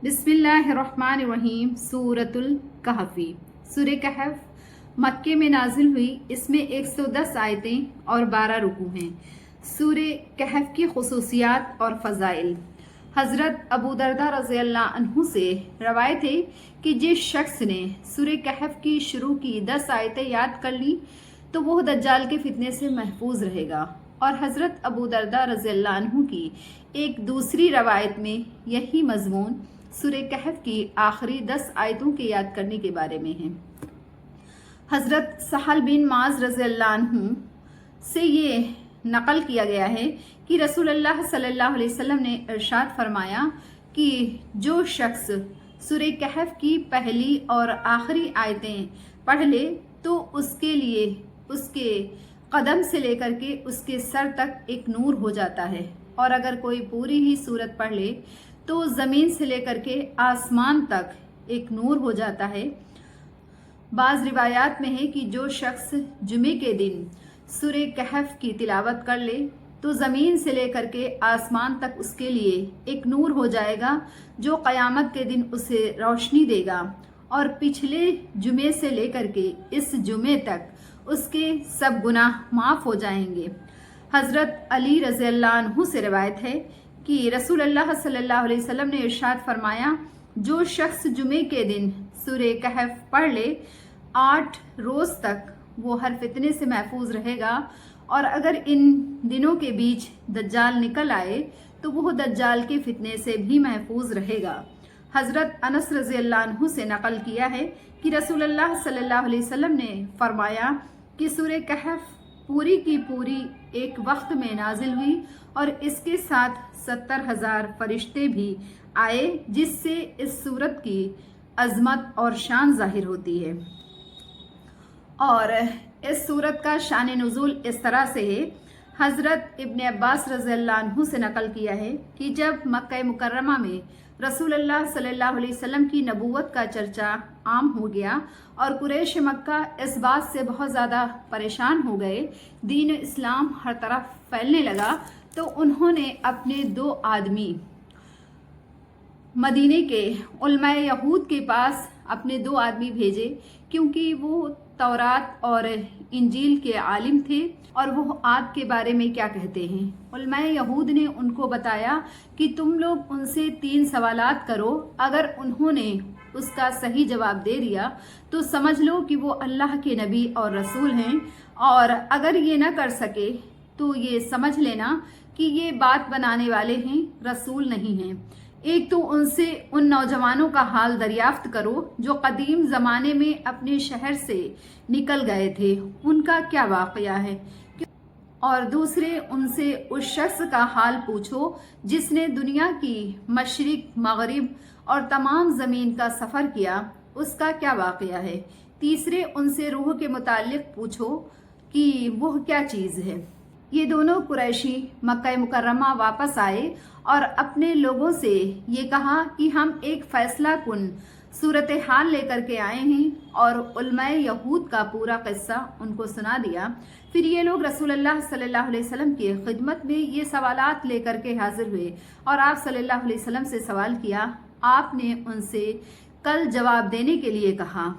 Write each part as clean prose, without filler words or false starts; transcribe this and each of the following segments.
بسم اللہ الرحمن الرحیم۔ سورۃ الکہفی، سورہ کہف مکے میں نازل ہوئی۔ اس میں 110 آیتیں اور 12 رکوع ہیں۔ سورہ کہف کی خصوصیات اور فضائل۔ حضرت ابو درداء رضی اللہ عنہ سے روایت ہے کہ جس شخص نے سورہ کہف کی شروع کی 10 آیتیں یاد کر لی تو وہ دجال کے فتنے سے محفوظ رہے گا۔ اور حضرت ابو درداء رضی اللہ عنہ کی ایک دوسری روایت میں یہی مضمون سورہ کہف کی آخری 10 آیتوں کے یاد کرنے کے بارے میں ہے۔ حضرت سہل بن معاذ رضی اللہ عنہ سے یہ نقل کیا گیا ہے کہ رسول اللہ صلی اللہ علیہ وسلم نے ارشاد فرمایا کہ جو شخص سورہ کہف کی پہلی اور آخری آیتیں پڑھ لے تو اس کے لیے اس کے قدم سے لے کر کے اس کے سر تک ایک نور ہو جاتا ہے، اور اگر کوئی پوری ہی سورت پڑھ لے تو زمین سے لے کر کے آسمان تک ایک نور ہو جاتا ہے۔ بعض روایات میں ہے کہ جو شخص جمعے کے دن سورہ کہف کی تلاوت کر لے تو زمین سے لے کر کے آسمان تک اس کے لیے ایک نور ہو جائے گا جو قیامت کے دن اسے روشنی دے گا، اور پچھلے جمعے سے لے کر کے اس جمعے تک اس کے سب گناہ معاف ہو جائیں گے۔ حضرت علی رضی اللہ عنہ سے روایت ہے کہ رسول اللہ صلی اللہ علیہ وسلم نے ارشاد فرمایا، جو شخص جمعے کے دن سورہ کہف پڑھ لے 8 روز تک وہ ہر فتنے سے محفوظ رہے گا، اور اگر ان دنوں کے بیچ دجال نکل آئے تو وہ دجال کے فتنے سے بھی محفوظ رہے گا۔ حضرت انس رضی اللہ عنہ سے نقل کیا ہے کہ رسول اللہ صلی اللہ علیہ وسلم نے فرمایا کہ سورہ کہف پوری کی پوری ایک وقت میں نازل ہوئی، اور اس کے ساتھ 70,000 فرشتے بھی آئے، جس سے اس سورت کی عظمت اور شان ظاہر ہوتی ہے۔ اور اس سورت کا شان نزول اس طرح سے ہے۔ حضرت ابن عباس رضی اللہ عنہ سے نقل کیا ہے کہ جب مکہ مکرمہ میں رسول اللہ صلی اللہ علیہ وسلم کی نبوت کا چرچا عام ہو گیا اور قریش مکہ اس بات سے بہت زیادہ پریشان ہو گئے، دین اسلام ہر طرف پھیلنے لگا، تو انہوں نے اپنے 2 آدمی مدینے کے علماء یہود کے پاس اپنے 2 آدمی بھیجے، کیونکہ وہ تورات اور انجیل کے عالم تھے اور وہ آپ کے بارے میں کیا کہتے ہیں۔ علماء یہود نے ان کو بتایا کہ تم لوگ ان سے 3 سوالات کرو، اگر انہوں نے اس کا صحیح جواب دے دیا تو سمجھ لو کہ وہ اللہ کے نبی اور رسول ہیں، اور اگر یہ نہ کر سکے تو یہ سمجھ لینا کہ یہ بات بنانے والے ہیں، رسول نہیں ہیں۔ ایک تو ان سے ان نوجوانوں کا حال دریافت کرو جو قدیم زمانے میں اپنے شہر سے نکل گئے تھے، ان کا کیا واقعہ ہے، اور دوسرے ان سے اس شخص کا حال پوچھو جس نے دنیا کی مشرق مغرب اور تمام زمین کا سفر کیا، اس کا کیا واقعہ ہے۔ تیسرے ان سے روح کے متعلق پوچھو کہ وہ کیا چیز ہے۔ یہ دونوں قریشی مکہ مکرمہ واپس آئے اور اپنے لوگوں سے یہ کہا کہ ہم ایک فیصلہ کن صورتحال لے کر کے آئے ہیں، اور علماء یہود کا پورا قصہ ان کو سنا دیا۔ پھر یہ لوگ رسول اللہ صلی اللہ علیہ وسلم کی خدمت میں یہ سوالات لے کر کے حاضر ہوئے، اور آپ صلی اللہ علیہ وسلم سے سوال کیا۔ آپ نے ان سے کل جواب دینے کے لیے کہا،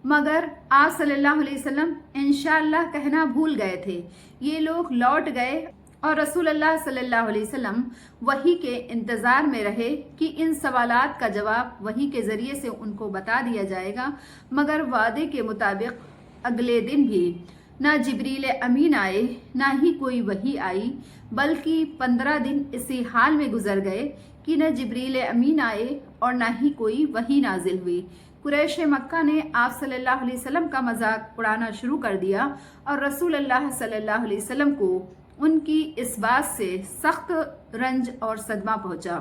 مگر آپ صلی اللہ علیہ وسلم انشاءاللہ کہنا بھول گئے تھے۔ یہ لوگ لوٹ گئے اور رسول اللہ صلی اللہ علیہ وسلم وحی کے انتظار میں رہے کہ ان سوالات کا جواب وحی کے ذریعے سے ان کو بتا دیا جائے گا، مگر وعدے کے مطابق اگلے دن بھی نہ جبریل امین آئے نہ ہی کوئی وحی آئی، بلکہ 15 دن اسی حال میں گزر گئے کہ نہ جبریل امین آئے اور نہ ہی کوئی وحی نازل ہوئی۔ قریش مکہ نے آپ صلی اللہ علیہ وسلم کا مذاق اڑانا شروع کر دیا، اور رسول اللہ صلی اللہ علیہ وسلم کو ان کی اس بات سے سخت رنج اور صدمہ پہنچا۔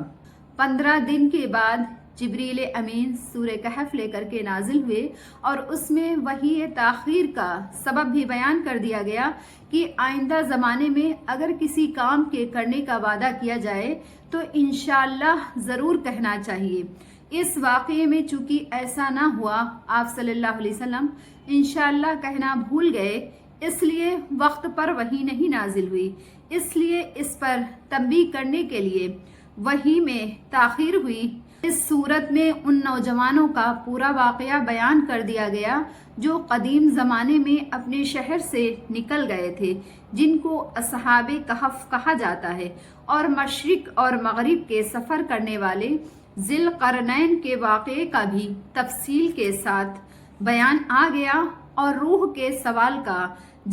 15 دن کے بعد جبریل امین سورہ کہف لے کر کے نازل ہوئے، اور اس میں وحی تاخیر کا سبب بھی بیان کر دیا گیا کہ آئندہ زمانے میں اگر کسی کام کے کرنے کا وعدہ کیا جائے تو انشاءاللہ ضرور کہنا چاہیے۔ اس واقعے میں چونکہ ایسا نہ ہوا، آپ صلی اللہ علیہ وسلم انشاءاللہ کہنا بھول گئے، اس لیے وقت پر وحی نہیں نازل ہوئی۔ اس لیے اس پر تنبیہ کرنے کے لیے وحی میں تاخیر ہوئی۔ اس صورت میں ان نوجوانوں کا پورا واقعہ بیان کر دیا گیا جو قدیم زمانے میں اپنے شہر سے نکل گئے تھے، جن کو اصحاب کہف کہا جاتا ہے، اور مشرق اور مغرب کے سفر کرنے والے ذی القرنین کے واقعے کا بھی تفصیل کے ساتھ بیان آ گیا، اور روح کے سوال کا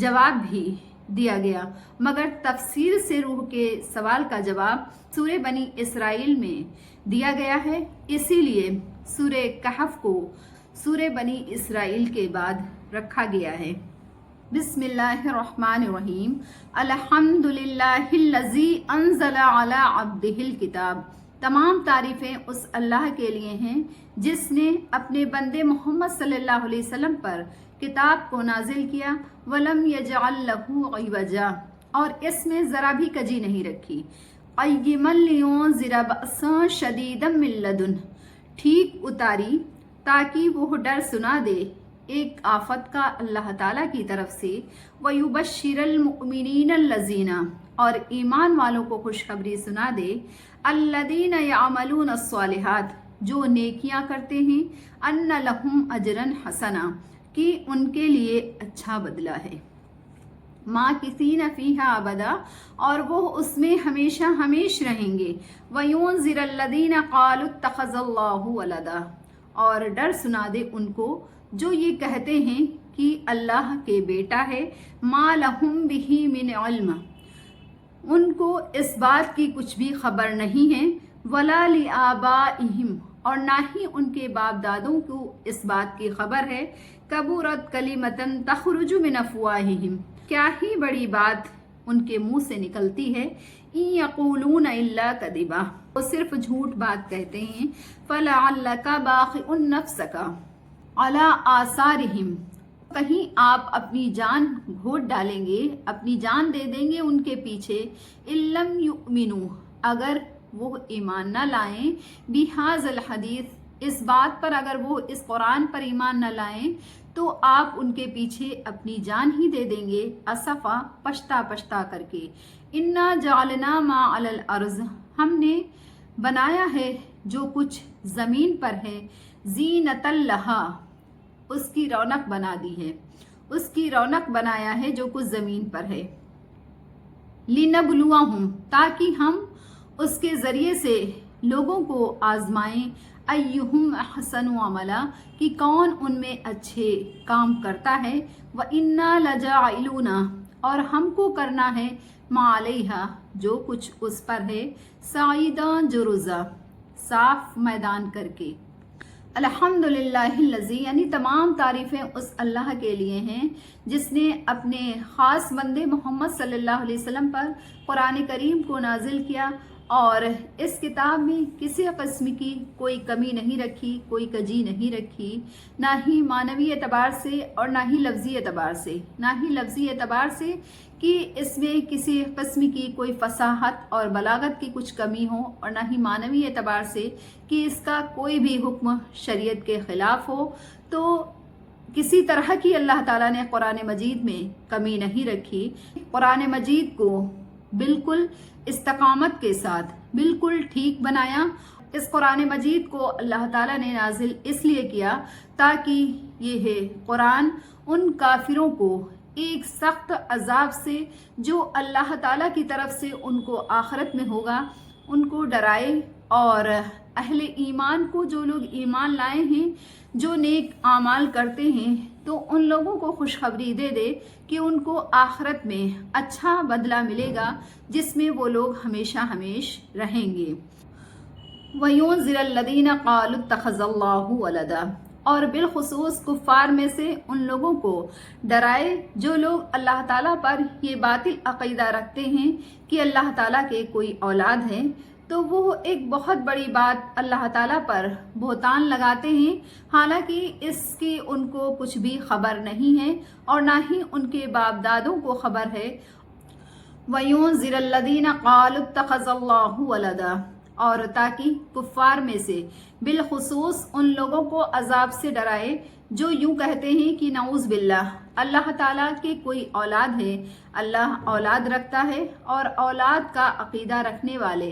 جواب بھی دیا گیا، مگر تفصیل سے روح کے سوال کا جواب سورہ بنی اسرائیل میں دیا گیا ہے، اسی لیے سورہ کہف کو سورہ بنی اسرائیل کے بعد رکھا گیا ہے۔ بسم اللہ الرحمن الرحیم، الحمد للہ الذی انزل علی عبدہ الکتاب۔ تمام تعریفیں اس اللہ کے لیے ہیں جس نے اپنے بندے محمد صلی اللہ علیہ وسلم پر کتاب کو نازل کیا، وَلَمْ يَجْعَلْ لَهُ عِوَجًا، اور اس میں ذرا بھی کجی نہیں رکھی، قَيِّمًا لِيُنذِرَ بَأْسًا شَدِيدًا مِّن لَّدُنْهُ، ٹھیک اتاری تاکہ وہ ڈر سنا دے ایک آفت کا اللہ تعالیٰ کی طرف سے، وَيُبَشِّرَ الْمُؤْمِنِينَ الَّذِينَ، اور ایمان والوں کو خوشخبری سنا دے، الَّذِينَ يَعْمَلُونَ الصَّالِحَاتِ، جو نیکیاں کرتے ہیں، أَنَّ لَهُمْ أَجْرًا حَسَنًا، کہ ان کے لیے اچھا بدلہ ہے، ماکثین فیہا ابدا، اور وہ اس میں ہمیشہ ہمیش رہیں گے، وَيُنذِرَ الَّذِينَ قَالُوا اتَّخَذَ اللَّهُ وَلَدًا، اور ڈر سنا دے ان کو جو یہ کہتے ہیں کہ اللہ کے بیٹا ہے، ما لہم بہ من علم، ان کو اس بات کی کچھ بھی خبر نہیں ہے، ولا لآبائہم، اور نہ ہی ان کے باپ دادوں کو اس بات کی خبر ہے، کبرت کلمۃ تخرج من افواہہم، کیا ہی بڑی بات ان کے منہ سے نکلتی ہے، ان یقولون الا کذبا، وہ صرف جھوٹ بات کہتے ہیں، فلعلک باخع نفسک علی آثارہم، کہیں آپ اپنی جان گھونٹ ڈالیں گے، اپنی جان دے دیں گے ان کے پیچھے، ان لم یؤمنوا، اگر وہ ایمان نہ لائیں، بہذا الحدیث، اس بات پر اگر وہ اس قرآن پر ایمان نہ لائیں تو آپ ان کے پیچھے اپنی جان ہی دے دیں گے، اسفا، پچھتا پچھتا کر کے، انا جعلنا ما علی الارض، ہم نے بنایا ہے جو کچھ زمین پر ہے، زینۃ لہا، اس کی رونق بنا دی ہے، اس کی رونق بنایا ہے جو کچھ زمین پر ہے، لنبلوہم، تاکہ ہم اس کے ذریعے سے لوگوں کو آزمائیں، ایہم احسن عملا، کہ کون ان میں اچھے کام کرتا ہے، وَإِنَّا لَجَاعِلُونَ، اور ہم کو کرنا ہے، مَا عَلَيْهَا، جو کچھ اس پر ہے، صَعِيدًا جُرُزًا، صاف میدان کر کے۔ الحمدللہ الذی، یعنی تمام تعریفیں اس اللہ کے لیے ہیں جس نے اپنے خاص بندے محمد صلی اللہ علیہ وسلم پر قرآن کریم کو نازل کیا، اور اس کتاب میں کسی قسم کی کوئی کمی نہیں رکھی، کوئی کجی نہیں رکھی، نہ ہی معنوی اعتبار سے اور نہ ہی لفظی اعتبار سے، نہ ہی لفظی اعتبار سے کہ اس میں کسی قسم کی کوئی فصاحت اور بلاغت کی کچھ کمی ہو، اور نہ ہی معنوی اعتبار سے کہ اس کا کوئی بھی حکم شریعت کے خلاف ہو، تو کسی طرح کی اللہ تعالیٰ نے قرآن مجید میں کمی نہیں رکھی۔ قرآن مجید کو بالکل استقامت کے ساتھ بالکل ٹھیک بنایا۔ اس قرآن مجید کو اللہ تعالیٰ نے نازل اس لیے کیا تاکہ یہ ہے قرآن ان کافروں کو ایک سخت عذاب سے جو اللہ تعالیٰ کی طرف سے ان کو آخرت میں ہوگا ان کو ڈرائے، اور اہل ایمان کو، جو لوگ ایمان لائے ہیں، جو نیک اعمال کرتے ہیں، تو ان لوگوں کو خوشخبری دے دے کہ ان کو آخرت میں اچھا بدلہ ملے گا جس میں وہ لوگ ہمیشہ ہمیش رہیں گے۔ وَيُنذِرَ الَّذِينَ قَالُوا اتَّخَذَ اللَّهُ وَلَدًا، اور بالخصوص کفار میں سے ان لوگوں کو ڈرائے جو لوگ اللہ تعالیٰ پر یہ باطل عقیدہ رکھتے ہیں کہ اللہ تعالیٰ کے کوئی اولاد ہے، تو وہ ایک بہت بڑی بات اللہ تعالیٰ پر بہتان لگاتے ہیں، حالانکہ اس کی ان کو کچھ بھی خبر نہیں ہے اور نہ ہی ان کے باپ دادوں کو خبر ہے۔ وَيُنذِرَ الَّذِينَ قَالُوا اتَّخَذَ اللَّهُ وَلَدًا، اور تاکہ کفار میں سے بالخصوص ان لوگوں کو عذاب سے ڈرائے جو یوں کہتے ہیں کہ نعوذ باللہ، اللہ تعالیٰ کے کوئی اولاد ہے، اللہ اولاد رکھتا ہے، اور اولاد کا عقیدہ رکھنے والے